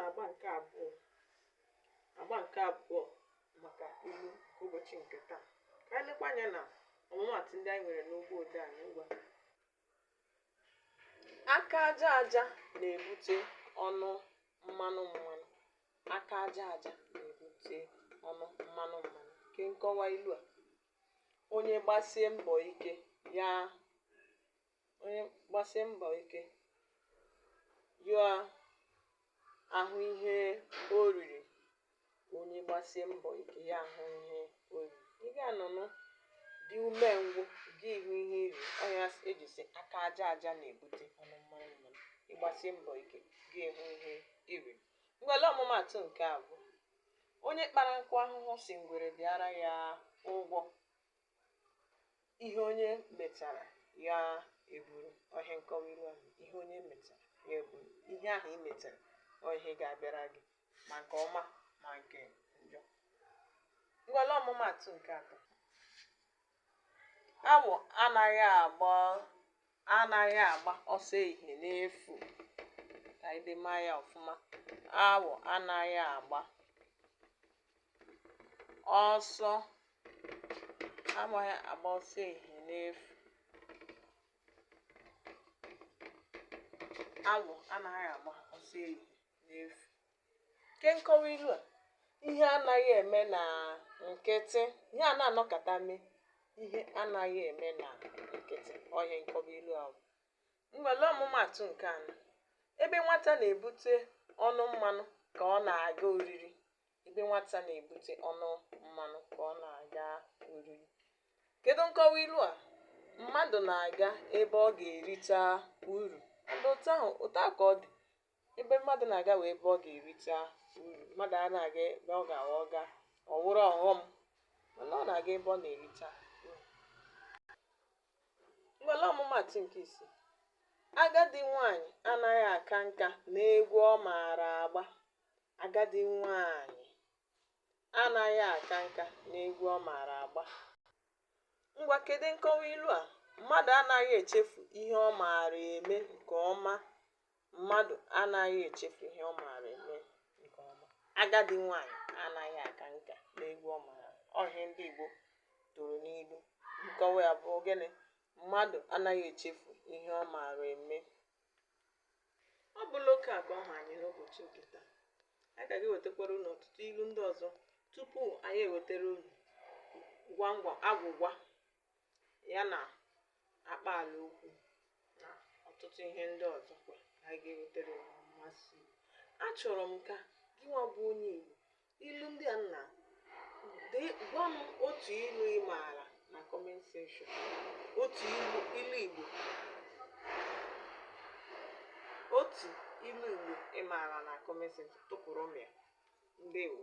na-agba nke abụọ maka ilu nke ụbọchị nke taa. Ka anyị lekwa anya na ọmụmaatụ ndị anyị nwere n'ogbo ode anyị ngwa. Aka aja aja na-ebute ọnụ mmanụ mmanụ. Aka aja aja na-ebute ọnụ mmanụ mmanụ. Nke nkọwa ilu a: onye gbasie mbọ ike ya ahụ ihe o riri. Onye gbasie mbọ ike ya ahụ ihe o riri. Ị ga-anọnụ dị umengwụ gị ihu ihe iri. Ọ ya eji sị aka aja aja na-ebute ọnụ mmanụ mmanụ. Ị gbasie mbọ ike gị ihu ihe iri. Ngwale ọmụmaatụ nke abụọ: onye kpara nkụ ahụhụ si ngwere bịara ya ụgwọ. Ihe onye metara ya eburu. Ihe nkọwa ilu ahụ. Ihe onye metara ya eburu. Ihe ahụ ị metara ọ ihe ga-abịara gị ma nke ọma ma nke njọ. Ngwale ọmụmaatụ nke atọ: awọ anaghị agba ọsọ ehihie n'efu. Ka anyị demaa ya ọfụma. Awọ anaghị agba ọsọ ehihie n'efu. Awọ anaghị agba ọsọ ehihie n'efu. Nke nkọwa ilu a: ihe anaghị eme na nkịtị. Ihe a na-anọkọta mee. Ihe anaghị eme na nkịtị. Ihe nkọwa ilu ahụ. Ngwale ọmụmaatụ nke anọ: ebe nwata na-ebute ọnụ mmanụ ka ọ na-aga oriri. Ebe nwata na-ebute ọnụ mmanụ ka ọ na-aga oriri. Kedu nkọwa ilu a? Mmadụ na-aga ebe ọ ga-erita uru. Otu a ka ọ dị. Ebe mmadụ na-aga wee ebe ọ ga-erita uru. Mmadụ a na-aga ebe ọ ga-aghọga ọ wụrụ ọghọm, mana ọ na-aga ebe ọ na-erita uru. Ngwale ọmụmaatụ nke ise: agadi nwaanyị anaghị aka nka n'egwu ọ maara agba. Agadi nwaanyị anaghị aka nka n'egwu ọ maara agba. Ngwa kedu nkọwa ilu a? Mmadụ anaghị echefu ihe ọ maara eme nke ọma. Mmadụ anaghị echefu ihe ọ maara eme nke ọma. Agadi nwaanyị anaghị aka nka n'egwu ọ maara agba. Ihe ndị Igbo toro n'ilu. Nkọwa ya bụ gịnị? Mmadụ anaghị echefu ihe ọ maara eme. Ọ bụla oke a ka ọ ha anyị n'ụbọchị nke taa. Anyị ga ga-ewetakwara unu ọtụtụ ilu ndị ọzọ tupu anyị ewetara unu agwụgwa ya na akpaala okwu na ọtụtụ ihe ndị ọzọ kwa anyị ga-ewetara unu mmasị. Achọrọ m ka gị nwa bụ onye Igbo ilu ndị a gwa m otu ilu ị maara na comment section. Otu ilu Igbo ị maara na comment section tụpụrụ m ya. Ndewo.